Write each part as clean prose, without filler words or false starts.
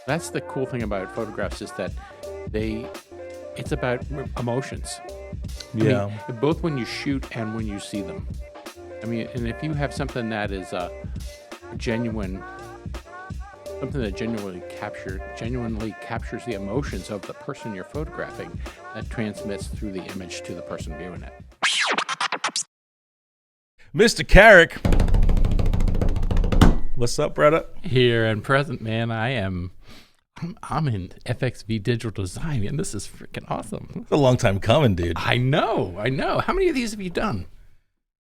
That's the cool thing about photographs is that it's about emotions. Yeah. I mean, both when you shoot and when you see them. I mean, and if you have something that is genuine, something that genuinely captures the emotions of the person you're photographing, that transmits through the image to the person viewing it. Mr. Carrick. What's up, brother? Here and present, man, I'm in FXV digital design, and this is freaking awesome. It's a long time coming, dude. I know. How many of these have you done?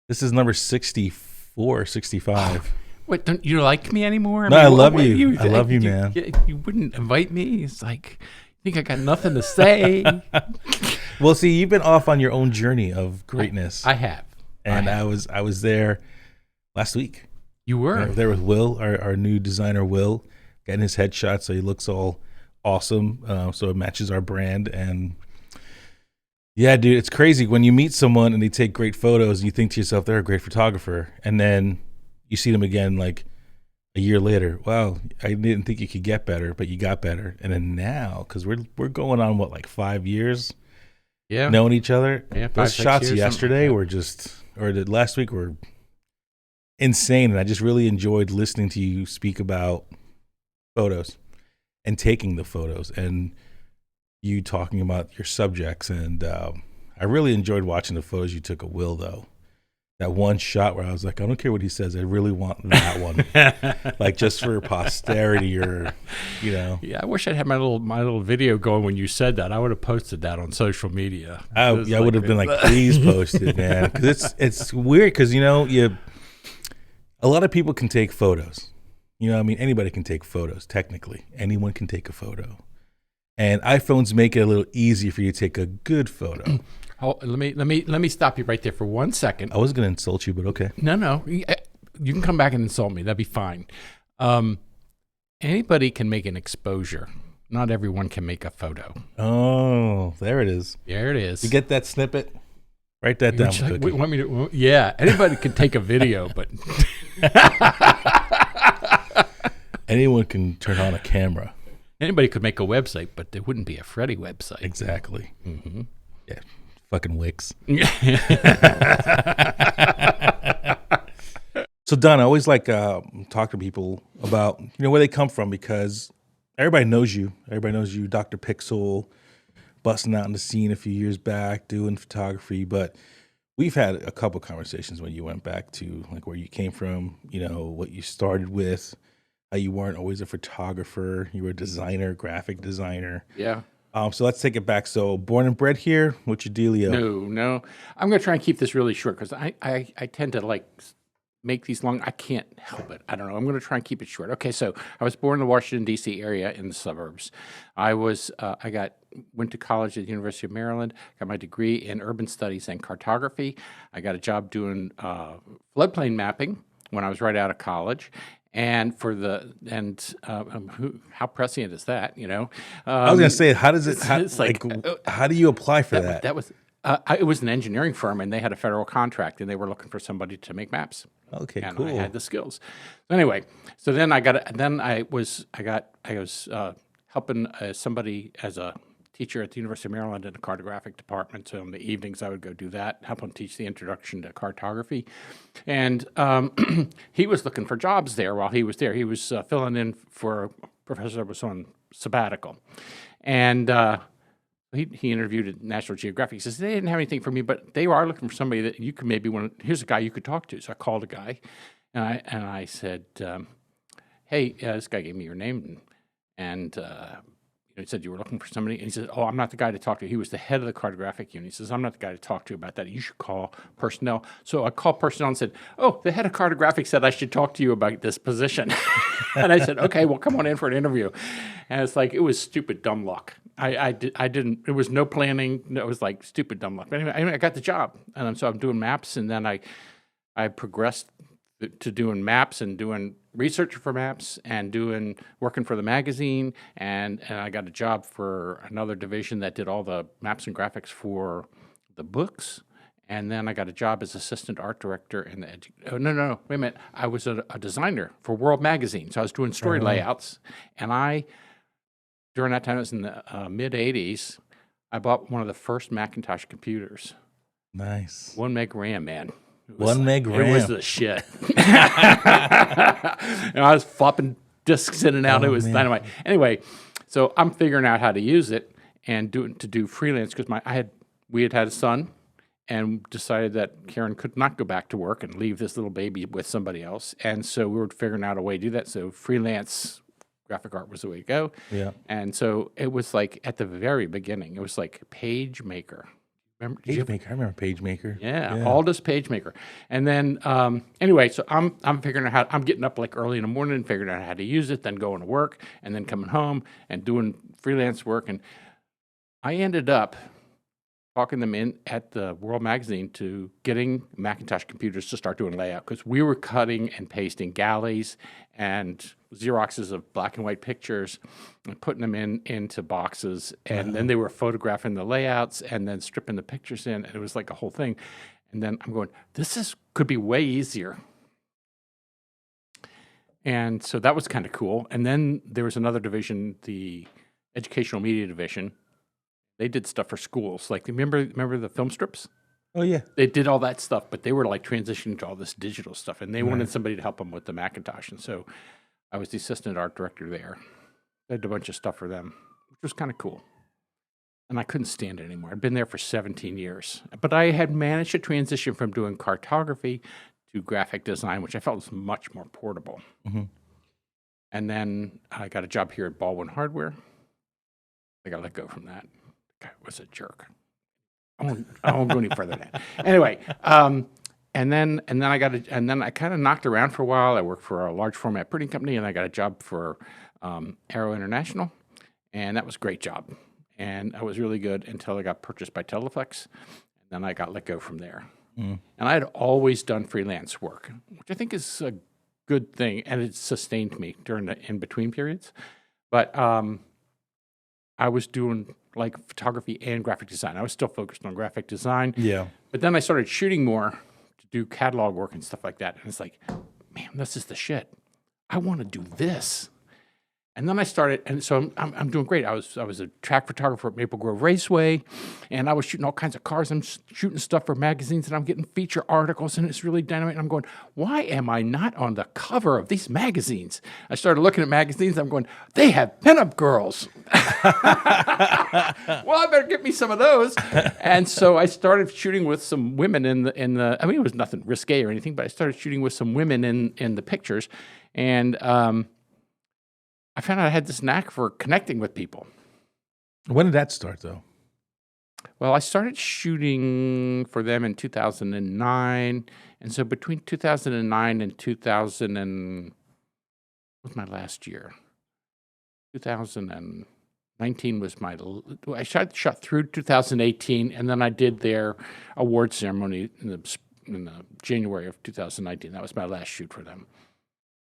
This is number 64, 65. What, don't you like me anymore? No, I love you. I love you, man. You wouldn't invite me? It's like, you think I got nothing to say? Well, see, you've been off on your own journey of greatness. I have. And I was there last week. You were? There with Will, our new designer, Will, getting his headshot so he looks all awesome, so it matches our brand. And yeah, dude, it's crazy when you meet someone and they take great photos and you think to yourself they're a great photographer, and then you see them again like a year later. Wow, I didn't think you could get better, but you got better. And then now, because we're going on what, like 5 years, knowing each other. Yeah, those shots yesterday were just, or the last week were insane, and I just really enjoyed listening to you speak about photos and taking the photos, and you talking about your subjects. And I really enjoyed watching the photos you took of Will, though. That one shot where I was like, I don't care what he says, I really want that one, like just for posterity, or Yeah, I wish I'd had my little video going when you said that. I would have posted that on social media. I would have been like, please post it, man, because it's weird, because a lot of people can take photos. I mean, anybody can take photos. Technically, anyone can take a photo, and iPhones make it a little easier for you to take a good photo. Oh, let me stop you right there for 1 second. I was going to insult you, but okay. No, you can come back and insult me. That'd be fine. Anybody can make an exposure. Not everyone can make a photo. Oh, there it is. There it is. You get that snippet? Write that down. Want me to? Yeah, anybody can take a video, but anyone can turn on a camera. Anybody could make a website, but there wouldn't be a Freddy website. Exactly. Mm-hmm. Yeah, fucking Wix. So, Don, I always like talk to people about where they come from, because everybody knows you. Everybody knows you, Dr. Pixel, busting out in the scene a few years back, doing photography. But we've had a couple conversations when you went back to like where you came from, what you started with, how you weren't always a photographer. You were a designer, graphic designer. Yeah. So let's take it back. So born and bred here, what's your dealio? No. I'm going to try and keep this really short, because I tend to like make these long. I can't help it. I don't know. I'm going to try and keep it short. Okay, so I was born in the Washington, D.C. area in the suburbs. I went to college at the University of Maryland, got my degree in urban studies and cartography. I got a job doing floodplain mapping when I was right out of college. And how prescient is that? I was going to say, how does it? How do you apply for that? That was it was an engineering firm, and they had a federal contract, and they were looking for somebody to make maps. Okay, and cool. I had the skills. Anyway, so then I was helping somebody as a teacher at the University of Maryland in the cartographic department. So in the evenings, I would go do that, help him teach the introduction to cartography. And he was looking for jobs there while he was there. He was filling in for a professor that was on sabbatical. And he interviewed at National Geographic. He says, they didn't have anything for me, but they are looking for somebody that you could maybe here's a guy you could talk to. So I called a guy, and I said, hey, this guy gave me your name, and he said you were looking for somebody, and he said, oh, I'm not the guy to talk to. He was the head of the cartographic unit. He says, I'm not the guy to talk to about that. You should call personnel. So I called personnel and said, oh, the head of cartographic said I should talk to you about this position. And I said, okay, well, come on in for an interview. And it's like, it was stupid dumb luck. I didn't, it was no planning. It was like stupid dumb luck. But anyway, I got the job. And so I'm doing maps, and then I progressed to doing maps and doing research for maps and working for the magazine, and I got a job for another division that did all the maps and graphics for the books, and then I got a job as assistant art director in the wait a minute, I was a designer for World Magazine, so I was doing story layouts, and I during that time, it was in the mid 80s, I bought one of the first Macintosh computers. Nice. 1 meg RAM, man. 1 meg It was RAM. the shit. And I was flopping discs in and out. It was man. dynamite. Anyway, so I'm figuring out how to use it and to do freelance because we had a son and decided that Karen could not go back to work and leave this little baby with somebody else. And so we were figuring out a way to do that. So freelance graphic art was the way to go. Yeah. And so it was like at the very beginning, it was like PageMaker. Remember? PageMaker. I remember PageMaker. Yeah, Aldous PageMaker. And then anyway, so I'm figuring out I'm getting up like early in the morning, figuring out how to use it, then going to work, and then coming home and doing freelance work. And I ended up talking them in at the World Magazine to getting Macintosh computers to start doing layout because we were cutting and pasting galleys and Xeroxes of black and white pictures and putting them into boxes. And then they were photographing the layouts and then stripping the pictures in. And it was like a whole thing. And then I'm going, could be way easier. And so that was kind of cool. And then there was another division, the Educational Media Division. They did stuff for schools. Like, remember the film strips? Oh, yeah. They did all that stuff, but they were like transitioning to all this digital stuff, and they wanted somebody to help them with the Macintosh. And so I was the assistant art director there. I did a bunch of stuff for them, which was kind of cool. And I couldn't stand it anymore. I'd been there for 17 years. But I had managed to transition from doing cartography to graphic design, which I felt was much more portable. Mm-hmm. And then I got a job here at Baldwin Hardware. I got let go from that. Guy was a jerk. I won't go any further than that. Anyway, and then I kind of knocked around for a while. I worked for a large format printing company, and I got a job for Arrow International, and that was a great job. And I was really good until I got purchased by Teleflex, and then I got let go from there. And I had always done freelance work, which I think is a good thing, and it sustained me during the in-between periods. But I was doing like photography and graphic design. I was still focused on graphic design. Yeah. But then I started shooting more to do catalog work and stuff like that. And it's like, man, this is the shit. I want to do this. And then I started, and so I'm doing great. I was a track photographer at Maple Grove Raceway, and I was shooting all kinds of cars. I'm shooting stuff for magazines, and I'm getting feature articles, and it's really dynamite. And I'm going, why am I not on the cover of these magazines? I started looking at magazines. I'm going, they have pinup girls. Well, I better get me some of those. And so I started shooting with some women in the. I mean, it was nothing risque or anything, but I started shooting with some women in the pictures, and I found out I had this knack for connecting with people. When did that start, though? Well, I started shooting for them in 2009. And so between 2009 and 2000 and what was my last year? 2019 was I shot through 2018, and then I did their award ceremony in the January of 2019. That was my last shoot for them.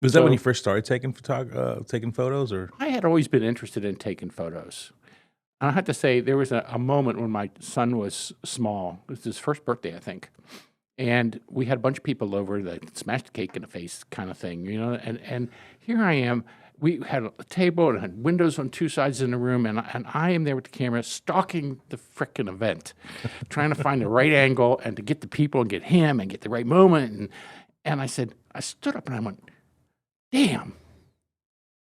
Was that when you first started taking photos, or? I had always been interested in taking photos. And I have to say, there was a moment when my son was small. It was his first birthday, I think. And we had a bunch of people over that smashed a cake in the face kind of thing, you know. And here I am. We had a table and had windows on two sides in the room, and I am there with the camera stalking the frickin' event, trying to find the right angle and to get the people and get him and get the right moment. And I stood up and I went, damn,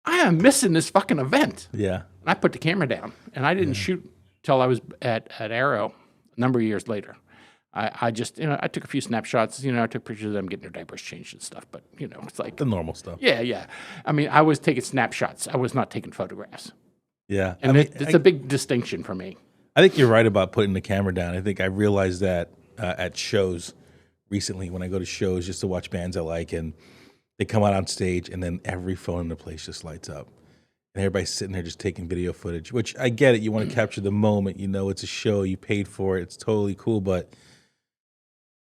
I am missing this fucking event. Yeah. And I put the camera down, and I didn't shoot till I was at Arrow a number of years later. I just, I took a few snapshots, I took pictures of them getting their diapers changed and stuff, but, it's like. The normal stuff. Yeah. I mean, I was taking snapshots. I was not taking photographs. Yeah. And it's a big distinction for me. I think you're right about putting the camera down. I think I realized that at shows recently when I go to shows just to watch bands I like, and they come out on stage, and then every phone in the place just lights up. And everybody's sitting there just taking video footage, which I get it. You want to capture the moment. It's a show. You paid for it. It's totally cool. But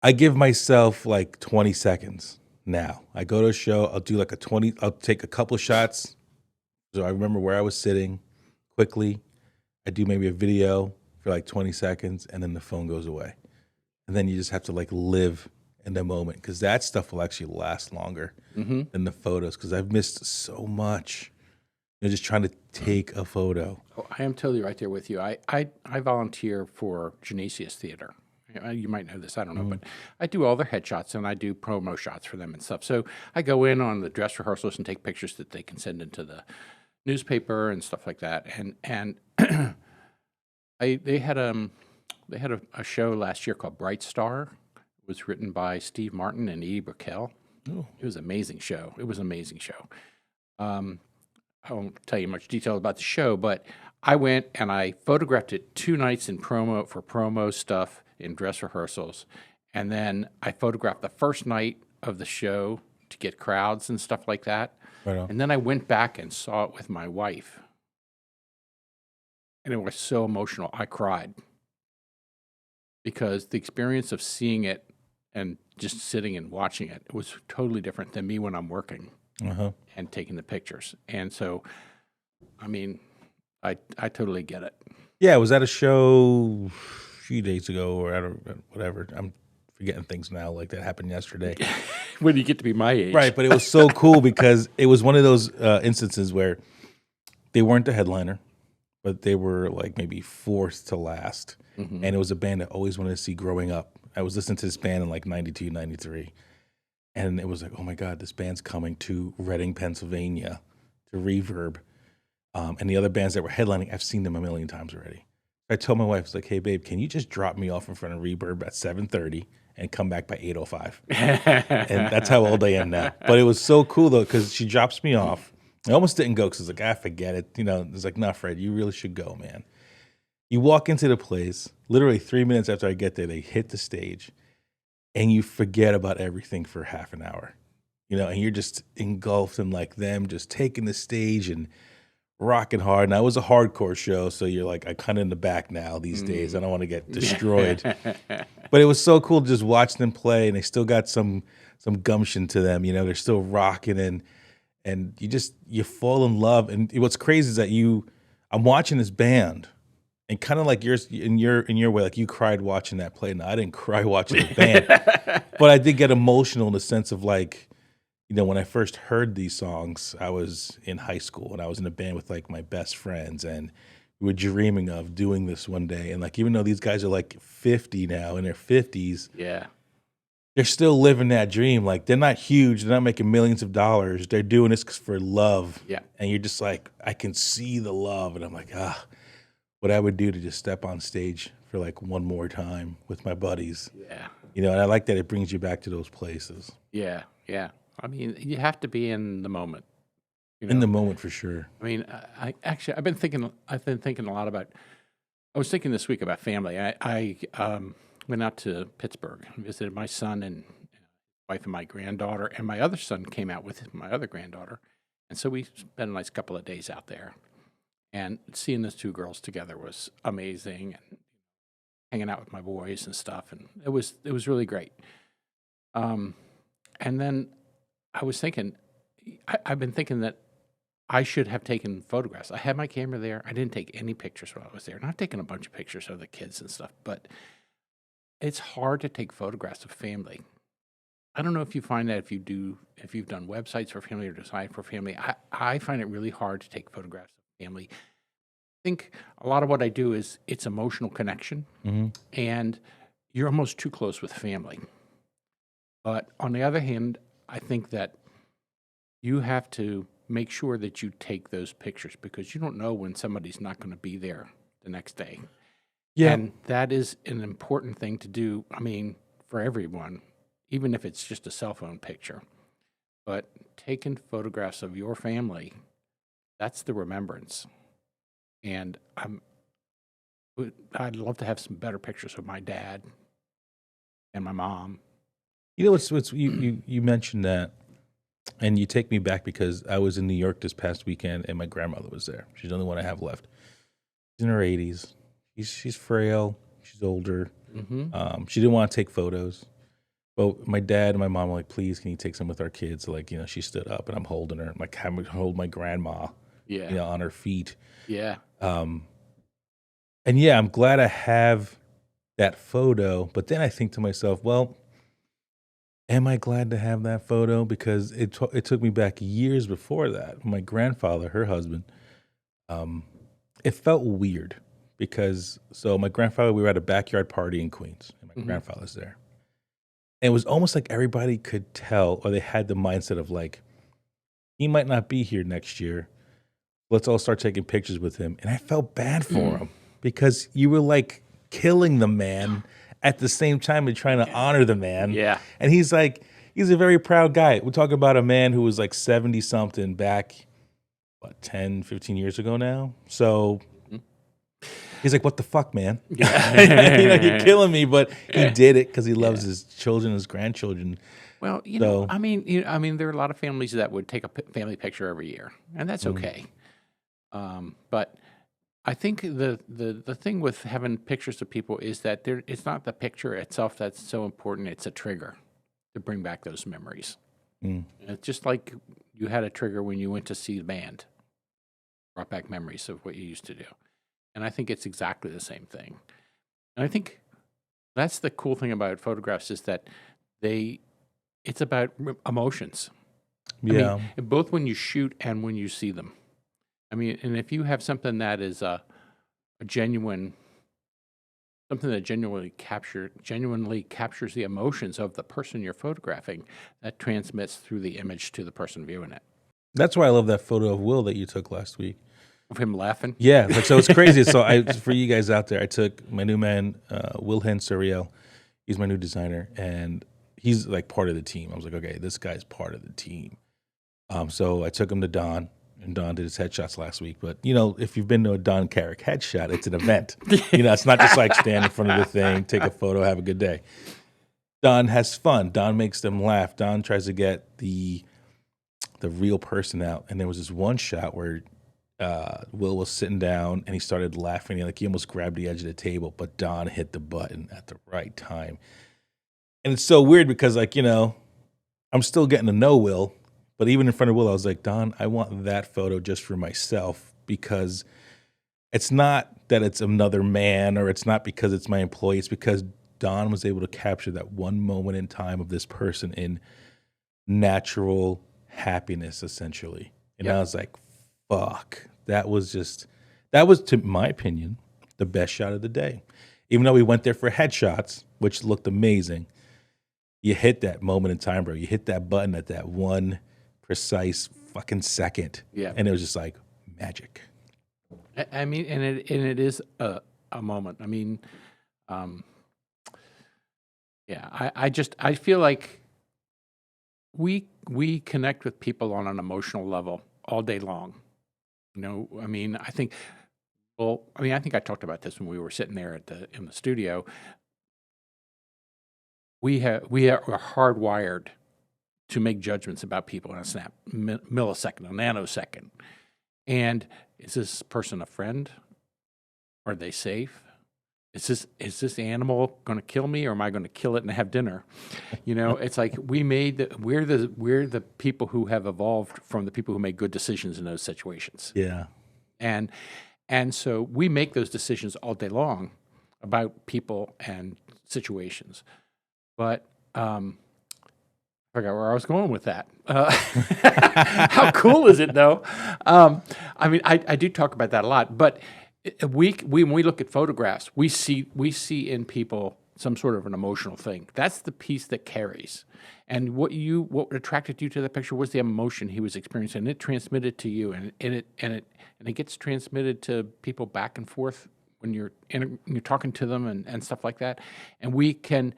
I give myself like 20 seconds now. I go to a show. I'll do like I'll take a couple shots. So I remember where I was sitting quickly. I do maybe a video for like 20 seconds, and then the phone goes away. And then you just have to like live in the moment, because that stuff will actually last longer than the photos, because I've missed so much They're just trying to take a photo. Oh, I am totally right there with you. I volunteer for Genesius Theater. You might know this, I don't know, but I do all their headshots and I do promo shots for them and stuff. So I go in on the dress rehearsals and take pictures that they can send into the newspaper and stuff like that. And they had a show last year called Bright Star. It was written by Steve Martin and Edie Brickell. Oh. It was an amazing show. It was an amazing show. I won't tell you much detail about the show, but I went and I photographed it 2 nights in promo stuff in dress rehearsals, and then I photographed the first night of the show to get crowds and stuff like that. Right on. And then I went back and saw it with my wife, and it was so emotional. I cried because the experience of seeing it and just sitting and watching it was totally different than me when I'm working. And taking the pictures. And so, I mean, I totally get it. Yeah, I was at a show a few days ago, or I don't, whatever. I'm forgetting things now, like that happened yesterday. When you get to be my age. Right, but it was so cool because it was one of those instances where they weren't the headliner, but they were like maybe fourth to last. And it was a band I always wanted to see growing up. I was listening to this band in like 92, 93. And it was like, oh my God, this band's coming to Reading, Pennsylvania, to Reverb. And the other bands that were headlining, I've seen them a million times already. I told my wife, I was like, hey, babe, can you just drop me off in front of Reverb at 7:30 and come back by 8:05? And that's how old I am now. But it was so cool, though, because she drops me off. I almost didn't go because I was like, forget it. You know, it's like, nah, Fred, you really should go, man. You walk into the place, literally 3 minutes after I get there, they hit the stage. And you forget about everything for half an hour, you know, and you're just engulfed in like them just taking the stage and rocking hard. Now, it was a hardcore show, so you're like, I kind of in the back now these days. I don't want to get destroyed. But it was so cool to just watch them play, and they still got some gumption to them. You know, they're still rocking, and you fall in love. And what's crazy is that I'm watching this band. And kind of like yours, in your way, like you cried watching that play. No, I didn't cry watching the band, but I did get emotional in the sense of like, you know, when I first heard these songs, I was in high school and I was in a band with like my best friends, and we were dreaming of doing this one day. And like, even though these guys are like 50 now, in their 50s, yeah, they're still living that dream. Like, they're not huge, they're not making millions of dollars. They're doing this for love. Yeah, and you're just like, I can see the love, and I'm like, what I would do to just step on stage for like one more time with my buddies. Yeah. You know, and I like that it brings you back to those places. Yeah, yeah. I mean, you have to be in the moment. You know? In the moment, for sure. I mean, I've been thinking a lot about. I was thinking this week about family. I went out to Pittsburgh and visited my son and wife and my granddaughter, and my other son came out with my other granddaughter, and so we spent a nice couple of days out there. And seeing those 2 girls together was amazing, and hanging out with my boys and stuff, and it was really great. And then I was thinking, I've been thinking that I should have taken photographs. I had my camera there. I didn't take any pictures while I was there, and I've taken a bunch of pictures of the kids and stuff. But it's hard to take photographs of family. I don't know if you find that if you've done websites for family or design for family. I find it really hard to take photographs of family. I think a lot of what I do is it's emotional connection, and you're almost too close with family. But on the other hand, I think that you have to make sure that you take those pictures because you don't know when somebody's not going to be there the next day. Yeah. And that is an important thing to do, I mean, for everyone, even if it's just a cell phone picture. But taking photographs of your family, that's the remembrance. And I'd love to have some better pictures of my dad and my mom. You know, what's you mentioned that, and you take me back because I was in New York this past weekend, and my grandmother was there. She's the only one I have left. She's in her 80s. She's frail. She's older. She didn't want to take photos. But my dad and my mom were like, please, can you take some with our kids? Like, you know, she stood up, and I'm holding her. Like, I would hold my grandma, you know, on her feet. Yeah. And yeah, I'm glad I have that photo. But then I think to myself, well, am I glad to have that photo? Because it took me back years before that. My grandfather, her husband, um, it felt weird because so my grandfather, we were at a backyard party in Queens, and my Hmm. grandfather's there. And it was almost like everybody could tell, or they had the mindset of like, he might not be here next year. Let's all start taking pictures with him. And I felt bad for him because you were like killing the man at the same time and trying to honor the man. Yeah. And he's like, he's a very proud guy. We're talking about a man who was like 70 something back, what, 10, 15 years ago now? So he's like, what the fuck, man? Yeah. You're killing me. But he did it because he loves his children, his grandchildren. Well, So, I mean, there are a lot of families that would take a family picture every year, and that's okay. But I think the thing with having pictures of people is that it's not the picture itself that's so important. It's a trigger to bring back those memories. It's just like you had a trigger when you went to see the band, brought back memories of what you used to do. And I think it's exactly the same thing. And I think that's the cool thing about photographs is that it's about emotions. yeah. I mean, both when you shoot and when you see them. I mean, and if you have something that is a genuine, something that genuinely captures the emotions of the person you're photographing, that transmits through the image to the person viewing it. That's why I love that photo of Will that you took last week. Of him laughing. Yeah, like so it's crazy. So for you guys out there, I took my new man, Will Suriel. He's my new designer, and he's like part of the team. I was like, okay, this guy's part of the team. So I took him to Don, and Don did his headshots last week. But if you've been to a Don Carrick headshot, it's an event. It's not just like stand in front of the thing, take a photo, have a good day. Don has fun. Don makes them laugh. Don tries to get the real person out. And there was this one shot where Will was sitting down and he started laughing. He almost grabbed the edge of the table, but Don hit the button at the right time. And it's so weird because I'm still getting to know Will, but even in front of Will, I was like, Don, I want that photo just for myself because it's not that it's another man or it's not because it's my employee. It's because Don was able to capture that one moment in time of this person in natural happiness, essentially. And I was like, fuck. That was, to my opinion, the best shot of the day. Even though we went there for headshots, which looked amazing, you hit that moment in time, bro. You hit that button at that one precise fucking second. Yeah. And it was just like magic. I mean, and it is a moment. I mean, yeah, I feel like we connect with people on an emotional level all day long. I mean, I think I talked about this when we were sitting there in the studio. We are hardwired to make judgments about people in a snap, millisecond, a nanosecond. And is this person a friend? Are they safe? Is this animal going to kill me, or am I going to kill it and have dinner? It's like we're the people who have evolved from the people who make good decisions in those situations. Yeah. And so we make those decisions all day long about people and situations. But I forgot where I was going with that. How cool is it, though? I mean, I do talk about that a lot, but when we look at photographs, we see in people some sort of an emotional thing. That's the piece that carries. And what attracted you to that picture was the emotion he was experiencing. And it transmitted to you, and it gets transmitted to people back and forth when you're talking to them and stuff like that. And we can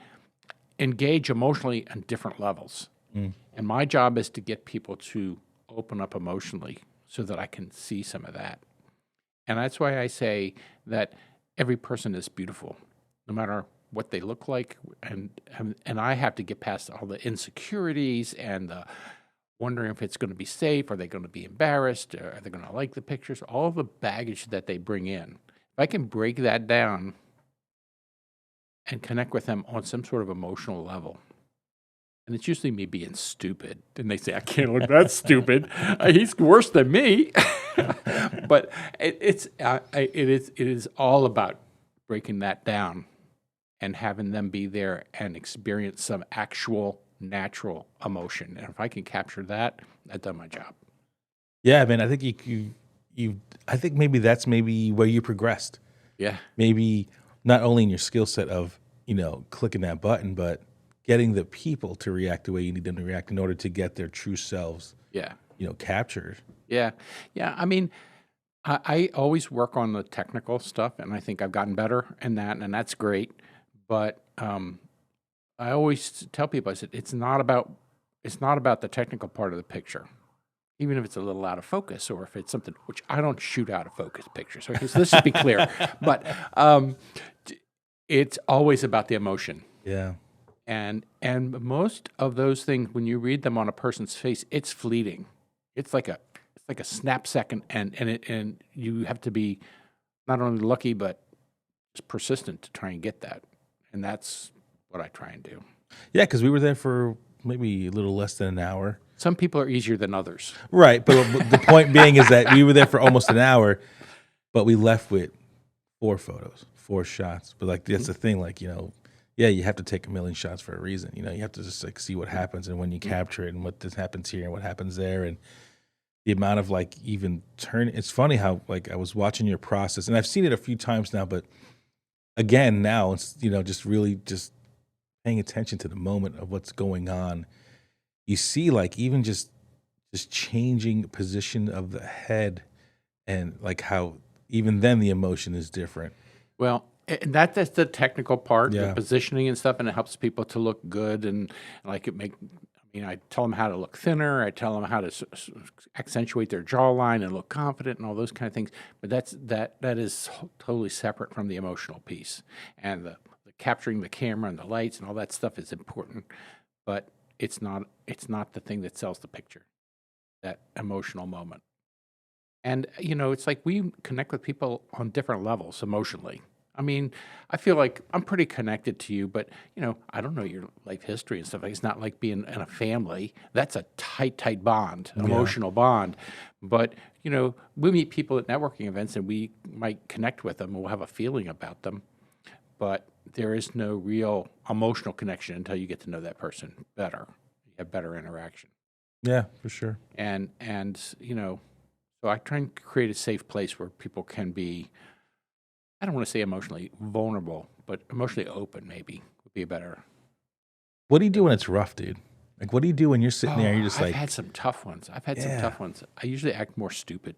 engage emotionally on different levels. And my job is to get people to open up emotionally so that I can see some of that. And that's why I say that every person is beautiful, no matter what they look like. And I have to get past all the insecurities and the wondering if it's going to be safe, are they going to be embarrassed, are they going to like the pictures, all the baggage that they bring in. If I can break that down and connect with them on some sort of emotional level, and it's usually me being stupid. And they say, I can't look that stupid. He's worse than me. But it is all about breaking that down and having them be there and experience some actual natural emotion. And if I can capture that, I've done my job. Yeah, man. I think I think maybe that's maybe where you progressed. Yeah. Maybe not only in your skill set of, clicking that button, but getting the people to react the way you need them to react in order to get their true selves, Yeah. captured. Yeah. Yeah. I mean, I always work on the technical stuff, and I think I've gotten better in that, and that's great. But I always tell people, I said, it's not about the technical part of the picture, even if it's a little out of focus, or if it's something which I don't shoot out of focus pictures. Okay, so let's just be clear. But it's always about the emotion. Yeah. And most of those things, when you read them on a person's face, it's fleeting. It's like a snap second, and you have to be not only lucky but just persistent to try and get that. And that's what I try and do. Yeah, because we were there for maybe a little less than an hour. Some people are easier than others. Right, but the point being is that we were there for almost an hour, but we left with 4 photos, 4 shots. But like that's the thing, like yeah, you have to take a million shots for a reason. You have to just like see what happens and when you capture it and what this happens here and what happens there and the amount of like even turn. It's funny how like I was watching your process and I've seen it a few times now, but again now it's just really just paying attention to the moment of what's going on. You see like even just changing position of the head and like how even then the emotion is different. Well, and that's the technical part, the Yeah. positioning and stuff, and it helps people to look good and like it make. I mean, I tell them how to look thinner. I tell them how to accentuate their jawline and look confident and all those kind of things. But that is totally separate from the emotional piece. And the capturing the camera and the lights and all that stuff is important, but it's not the thing that sells the picture. That emotional moment. And it's like we connect with people on different levels emotionally. I mean, I feel like I'm pretty connected to you, but I don't know your life history and stuff. It's not like being in a family. That's a tight bond, emotional bond. But we meet people at networking events, and we might connect with them, and we'll have a feeling about them. But there is no real emotional connection until you get to know that person better. You have better interaction. Yeah, for sure. And so I try and create a safe place where people can be. I don't want to say emotionally vulnerable, but emotionally open maybe would be better. What do you do when it's rough, dude? Like, what do you do when you're sitting there and you're just I've like, had some tough ones. I usually act more stupid.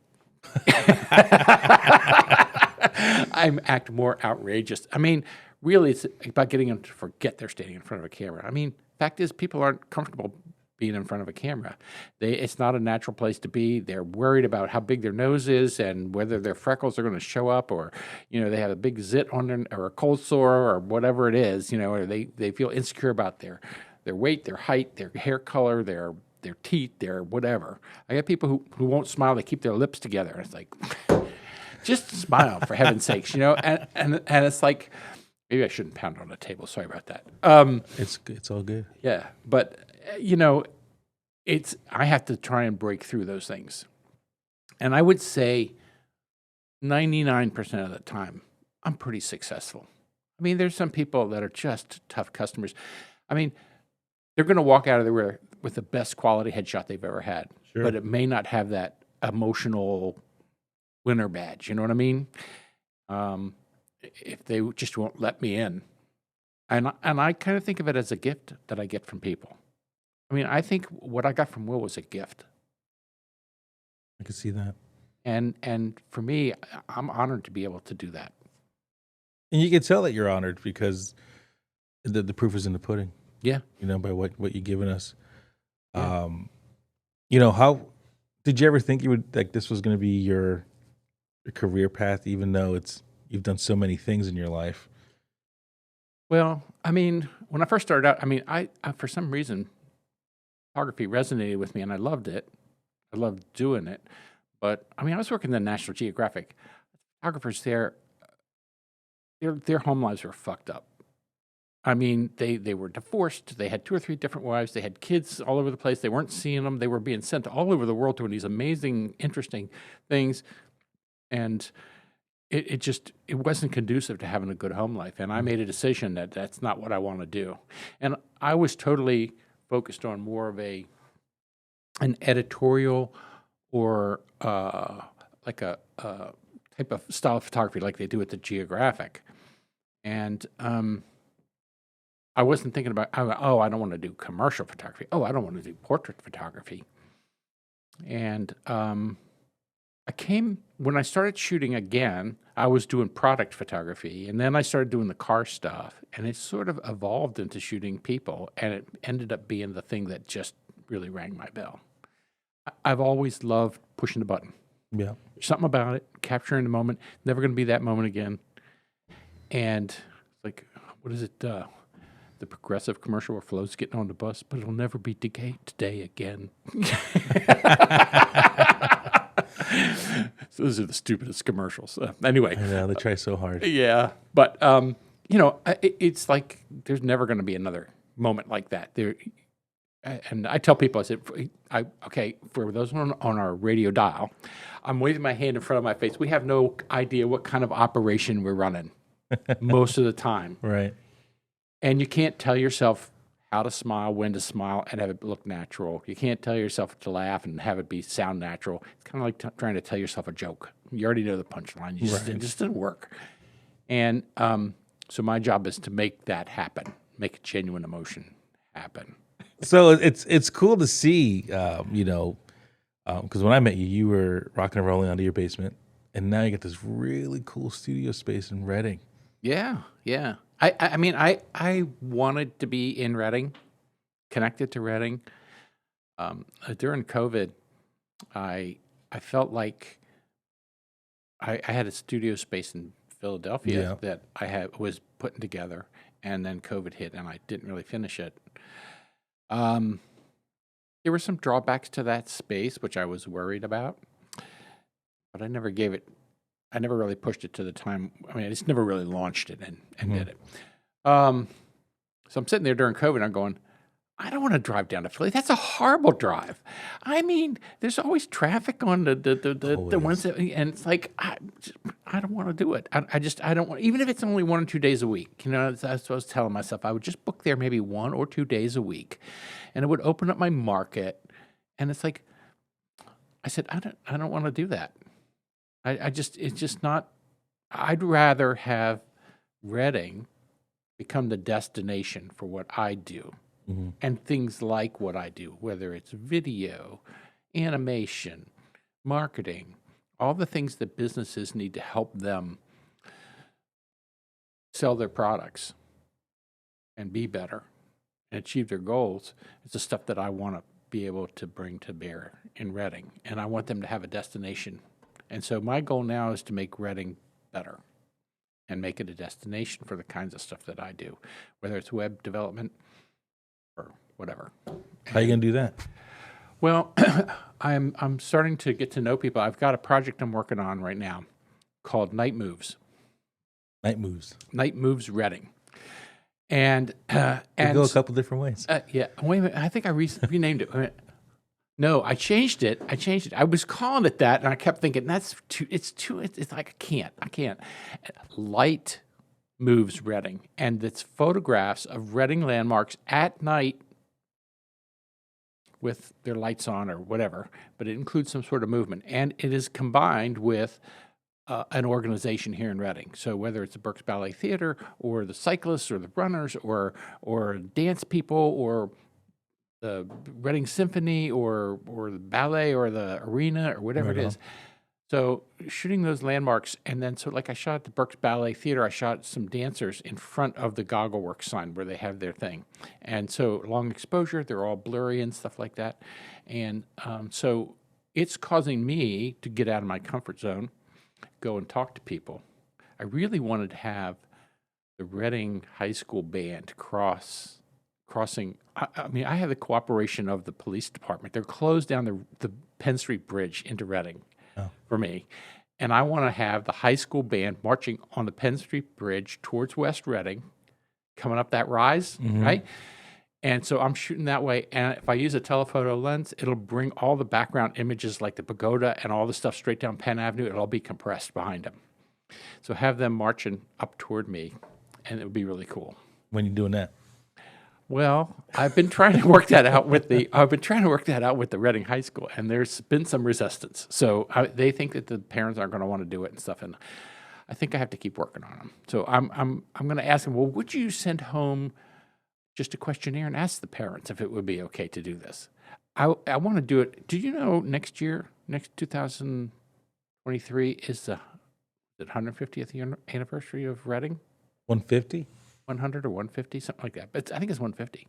I act more outrageous. I mean, really, it's about getting them to forget they're standing in front of a camera. I mean, fact is, people aren't comfortable being in front of a camera. It's not a natural place to be. They're worried about how big their nose is and whether their freckles are going to show up, or they have a big zit on them, or a cold sore, or whatever it is. Or they feel insecure about their weight, their height, their hair color, their teeth, their whatever. I got people who won't smile. They keep their lips together. And it's like, just smile for heaven's sakes, And it's like, maybe I shouldn't pound on the table. Sorry about that. it's all good. Yeah, but I have to try and break through those things, and I would say 99% of the time I'm pretty successful. I mean, there's some people that are just tough customers. I mean, they're going to walk out of there with the best quality headshot they've ever had, Sure. but it may not have that emotional winner badge. You know what I mean? If they just won't let me in. And I kind of think of it as a gift that I get from people. I mean, I think what I got from Will was a gift. I can see that. And for me, I'm honored to be able to do that. And you can tell that you're honored because the proof is in the pudding. Yeah. By what you've given us. Yeah. How did you ever think you would like this was going to be your career path, even though you've done so many things in your life? Well, I mean, when I first started out, I mean, I for some reason, photography resonated with me, and I loved it. I loved doing it. But I mean, I was working the National Geographic. Photographers there, their home lives were fucked up. I mean, they were divorced. They had 2 or 3 different wives. They had kids all over the place. They weren't seeing them. They were being sent all over the world doing these amazing, interesting things. And it wasn't conducive to having a good home life. And I made a decision that that's not what I want to do. And I was totally focused on more of an editorial or like a type of style of photography like they do at the Geographic. And I wasn't thinking about, oh, I don't want to do commercial photography. Oh, I don't want to do portrait photography. And when I started shooting again, I was doing product photography, and then I started doing the car stuff, and it sort of evolved into shooting people, and it ended up being the thing that just really rang my bell. I've always loved pushing the button. Yeah. Something about it, capturing the moment, never going to be that moment again. And like, what is it? The Progressive commercial where Flo's getting on the bus, but it'll never be today again. So those are the stupidest commercials. Anyway. I know, they try so hard. Yeah. But, it's like there's never going to be another moment like that. And I tell people, I said, okay, for those on our radio dial, I'm waving my hand in front of my face. We have no idea what kind of operation we're running most of the time. Right. And you can't tell yourself how to smile, when to smile, and have it look natural. You can't tell yourself to laugh and have it sound natural. It's kind of like trying to tell yourself a joke. You already know the punchline. It just didn't work. And so my job is to make that happen, make a genuine emotion happen. So it's cool to see, because when I met you, you were rocking and rolling out of your basement, and now you get this really cool studio space in Reading. Yeah, yeah. I mean, I wanted to be in Reading, connected to Reading. During COVID, I felt like I had a studio space in Philadelphia that I was putting together, and then COVID hit, and I didn't really finish it. There were some drawbacks to that space, which I was worried about, but I never really pushed it to the time. I mean, I just never really launched it and did it. So I'm sitting there during COVID, and I'm going, I don't want to drive down to Philly. That's a horrible drive. I mean, there's always traffic on the ones that, and it's like, I don't want to do it. I don't want, even if it's only 1 or 2 days a week. That's what I was telling myself. I would just book there maybe 1 or 2 days a week, and it would open up my market. And it's like, I said, I don't want to do that. It's just not. I'd rather have Reading become the destination for what I do. Mm-hmm. And things like what I do, whether it's video, animation, marketing, all the things that businesses need to help them sell their products and be better and achieve their goals. It's the stuff that I want to be able to bring to bear in Reading, and I want them to have a destination. And so my goal now is to make Reading better and make it a destination for the kinds of stuff that I do, whether it's web development or whatever. How are you going to do that? Well, I'm starting to get to know people. I've got a project I'm working on right now called Night Moves. Night Moves Reading. And go a couple different ways. Yeah. Wait a minute. I think I renamed it. No, I changed it. I was calling it that, and I kept thinking it's like I can't. Light Moves Reading, and it's photographs of Reading landmarks at night with their lights on or whatever, but it includes some sort of movement, and it is combined with an organization here in Reading. So whether it's the Berks Ballet Theater or the cyclists or the runners or dance people or the Reading Symphony or the ballet or the arena or whatever it is. So shooting those landmarks, and then I shot at the Berks Ballet Theater, I shot some dancers in front of the Goggleworks sign where they have their thing. And so long exposure, they're all blurry and stuff like that. And so it's causing me to get out of my comfort zone, go and talk to people. I really wanted to have the Reading High School band crossing. I mean, I have the cooperation of the police department. They're closed down the Penn Street Bridge into Reading for me. And I want to have the high school band marching on the Penn Street Bridge towards West Reading, coming up that rise, right? And so I'm shooting that way. And if I use a telephoto lens, it'll bring all the background images like the pagoda and all the stuff straight down Penn Avenue. It'll all be compressed behind them. So have them marching up toward me, and it would be really cool. When are you doing that? Well, I've been trying to work that out with the Reading High School, and there's been some resistance. So they think that the parents aren't going to want to do it and stuff, and I think I have to keep working on them. So I'm going to ask them. Well, would you send home just a questionnaire and ask the parents if it would be okay to do this? I want to do it. Do you know next 2023 is the 150th anniversary of Reading? 150? 100 or 150, something like that. But I think it's 150.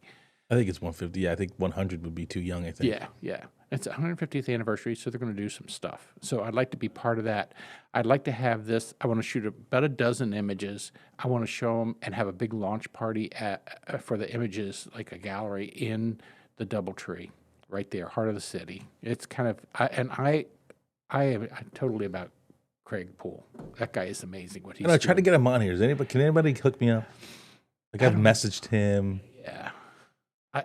I think it's 150. Yeah, I think 100 would be too young, I think. Yeah. It's 150th anniversary, so they're going to do some stuff. So I'd like to be part of that. I'd like to have this. I want to shoot about a dozen images. I want to show them and have a big launch party for the images, like a gallery in the DoubleTree, right there, heart of the city. It's kind of, I'm totally about Craig Poole. That guy is amazing. What he's I try to doing. get him on here. Can anybody hook me up? Like I've messaged him. Yeah.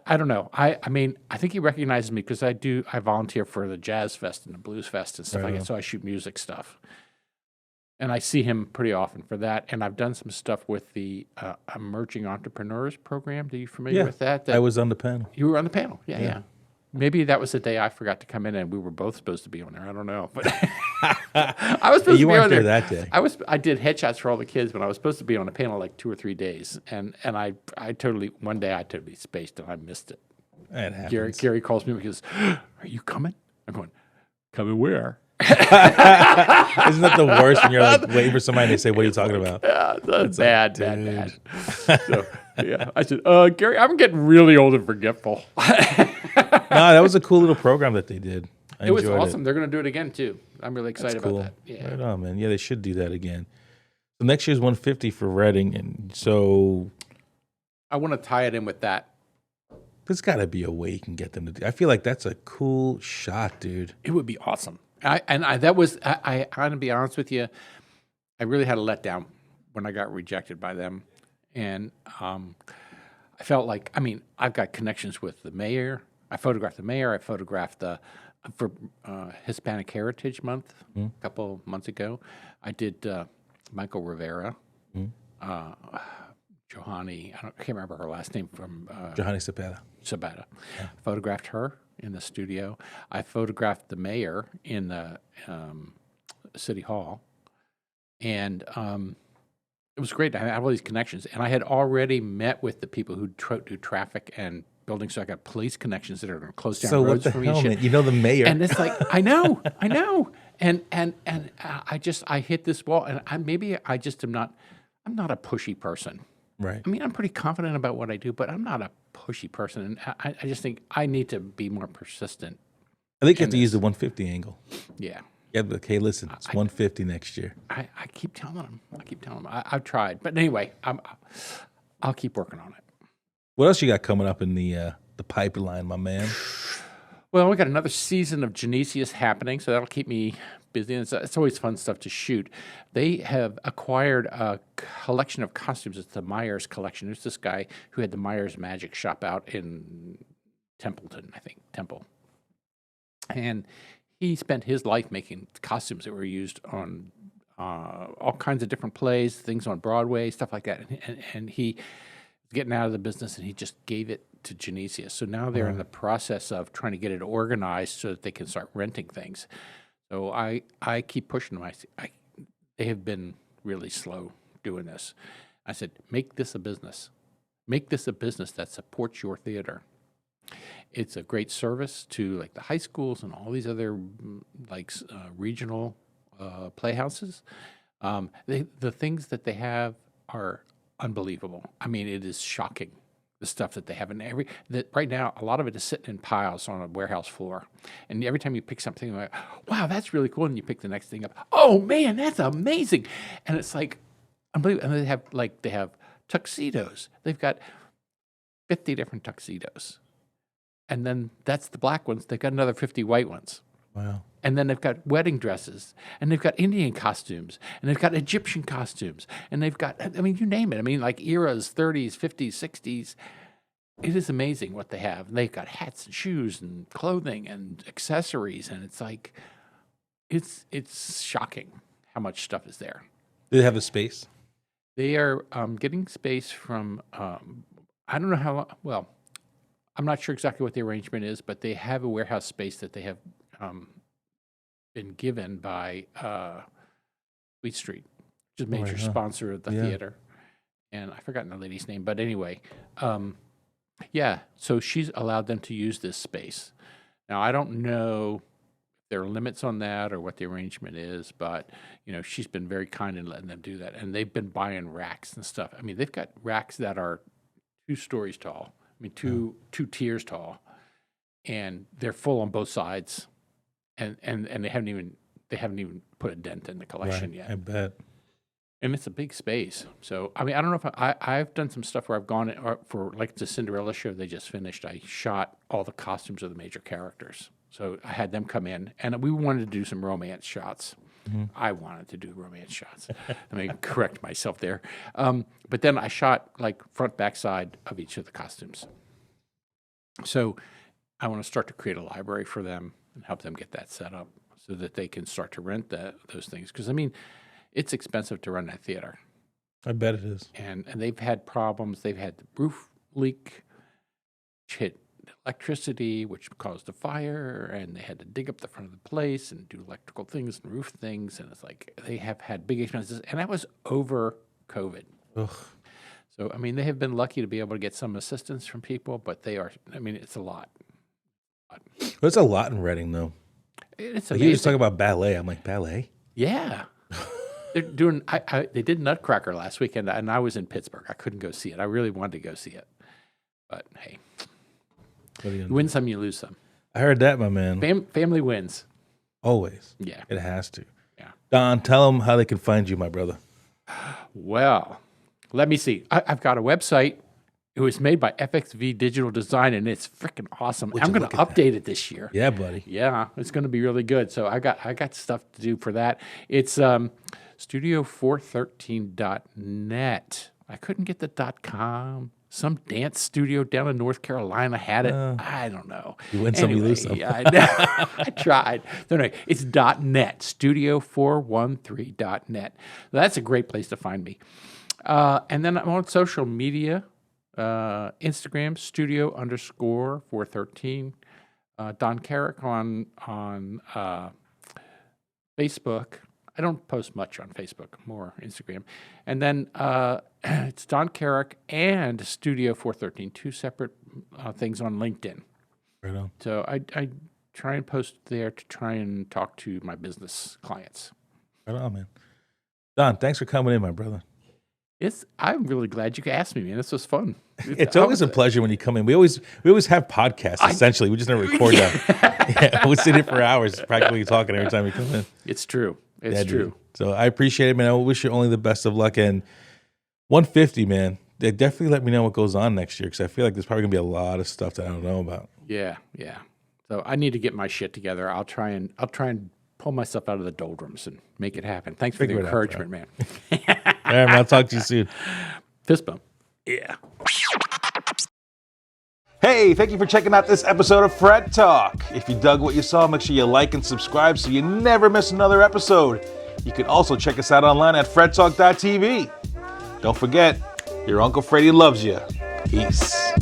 I don't know. I mean, I think he recognizes me because I volunteer for the Jazz Fest and the Blues Fest and stuff like that. So I shoot music stuff. And I see him pretty often for that. And I've done some stuff with the Emerging Entrepreneurs Program. Are you familiar with that? I was on the panel. You were on the panel. Yeah. Maybe that was the day I forgot to come in and we were both supposed to be on there. I don't know. But I was supposed to be on there that day. I did headshots for all the kids, but I was supposed to be on the panel like 2 or 3 days. And I totally spaced and I missed it. It happens. Gary calls me and goes, "Are you coming?" I'm going, "Coming where?" Isn't that the worst when you're like waiting for somebody to say, "What are you talking about?" Yeah, that's bad. So, yeah, I said, "Gary, I'm getting really old and forgetful." No, that was a cool little program that they did. It was awesome. They're going to do it again too. I'm really excited about that. Yeah. Right on, man. Yeah, they should do that again. So next year's 150 for Reading, and so I want to tie it in with that. There's got to be a way you can get them to do. I feel like that's a cool shot, dude. It would be awesome. I'm going to be honest with you. I really had a letdown when I got rejected by them, and I felt like, I've got connections with the mayor. I photographed the mayor. I photographed for Hispanic Heritage Month a couple months ago. I did Michael Rivera, Johanny. I can't remember her last name from Johanny Cepeda. Sabata. Yeah. Photographed her in the studio. I photographed the mayor in the city hall, and it was great. I have all these connections, and I had already met with the people who do traffic and buildings. So I got police connections that are going to close down roads for me. So what the hell, man? You know the mayor, and it's like I know, and I hit this wall, and I just am not. I'm not a pushy person. Right. I'm pretty confident about what I do, but I'm not a pushy person, and I just think I need to be more persistent. I think you have to use the 150 angle. Yeah. Yeah, but okay, listen, it's 150 next year. I keep telling them. I've tried. But anyway, I'll keep working on it. What else you got coming up in the pipeline, my man? Well, we got another season of Genesius happening, so that'll keep me busy. And it's always fun stuff to shoot. They have acquired a collection of costumes. It's the Myers collection. There's this guy who had the Myers Magic Shop out in Templeton, I think, Temple. And he spent his life making costumes that were used on all kinds of different plays, things on Broadway, stuff like that. And he was getting out of the business, and he just gave it to Genesius. So now they're in the process of trying to get it organized so that they can start renting things. So I keep pushing them. They have been really slow doing this. I said, make this a business. Make this a business that supports your theater. It's a great service to like the high schools and all these other regional playhouses. The things that they have are unbelievable. It is shocking, the stuff that they have. And right now, a lot of it is sitting in piles on a warehouse floor. And every time you pick something, you're like, wow, that's really cool. And you pick the next thing up. Oh man, that's amazing. And it's like unbelievable. And they have tuxedos. They've got 50 different tuxedos. And then that's the black ones. They've got another 50 white ones. Wow. And then they've got wedding dresses, and they've got Indian costumes, and they've got Egyptian costumes, and they've got, you name it. Like eras, 30s, 50s, 60s. It is amazing what they have. And they've got hats and shoes and clothing and accessories, and it's like, it's shocking how much stuff is there. Do they have the space? They are getting space from, I don't know how well. I'm not sure exactly what the arrangement is, but they have a warehouse space that they have been given by Fleet Street, which is a major sponsor of the theater. And I've forgotten the lady's name, but anyway, yeah. So she's allowed them to use this space. Now I don't know if there are limits on that or what the arrangement is, but she's been very kind in letting them do that, and they've been buying racks and stuff. I mean, they've got racks that are 2 stories tall. I mean, two tiers tall, and they're full on both sides, and they haven't even put a dent in the collection yet. I bet. And it's a big space. So, I mean, I don't know if I've done some stuff where I've gone for like the Cinderella show they just finished. I shot all the costumes of the major characters. So I had them come in, and we wanted to do some romance shots. I wanted to do romance shots. Let me correct myself there. But then I shot like front, back, side of each of the costumes. So I want to start to create a library for them and help them get that set up so that they can start to rent those things. Because, I mean, it's expensive to run that theater. I bet it is. And they've had problems. They've had the roof leak, which hit electricity, which caused a fire, and they had to dig up the front of the place and do electrical things and roof things. And it's like they have had big expenses. And that was over COVID. Ugh. So, I mean, they have been lucky to be able to get some assistance from people, but it's a lot. There's a lot in Reading, though. It's Like amazing. you just talk about ballet. I'm like, ballet? Yeah. They're doing. They did Nutcracker last weekend, and I was in Pittsburgh. I couldn't go see it. I really wanted to go see it, but hey, you win some, you lose some. I heard that, my man. Family wins. Always. Yeah, It has to. yeah. Don, tell them how they can find you, my brother. Well, let me see. I've got a website. It was made by FXV Digital Design, and it's freaking awesome. I'm going to update it this year. Yeah, buddy. Yeah, it's going to be really good. So I got stuff to do for that. It's studio413.net. I couldn't get the .com. Some dance studio down in North Carolina had it. I don't know. You win some, you lose some. Yeah, I know. I tried. No, it's .net. Studio413.net. That's a great place to find me. And then I'm on social media. Instagram, studio_413. Don Carrick on Facebook. I don't post much on Facebook, more Instagram. And then it's Don Carrick and Studio 413, 2 separate things on LinkedIn. Right on. So I try and post there to try and talk to my business clients. Right on, man. Don, thanks for coming in, my brother. I'm really glad you asked me, man. This was fun. It's always a pleasure when you come in. We always have podcasts, essentially. We just never record them. Yeah, we sit here for hours practically talking every time we come in. It's true. It's true. Dude. So I appreciate it, man. I wish you only the best of luck. And 150, man, they definitely let me know what goes on next year because I feel like there's probably going to be a lot of stuff that I don't know about. Yeah. So I need to get my shit together. I'll try and pull myself out of the doldrums and make it happen. Thanks for the encouragement, man. All right, man. I'll talk to you soon. Fist bump. Yeah. Hey, thank you for checking out this episode of Fred Talk. If you dug what you saw, make sure you like and subscribe so you never miss another episode. You can also check us out online at fredtalk.tv. Don't forget, your Uncle Freddie loves you. Peace.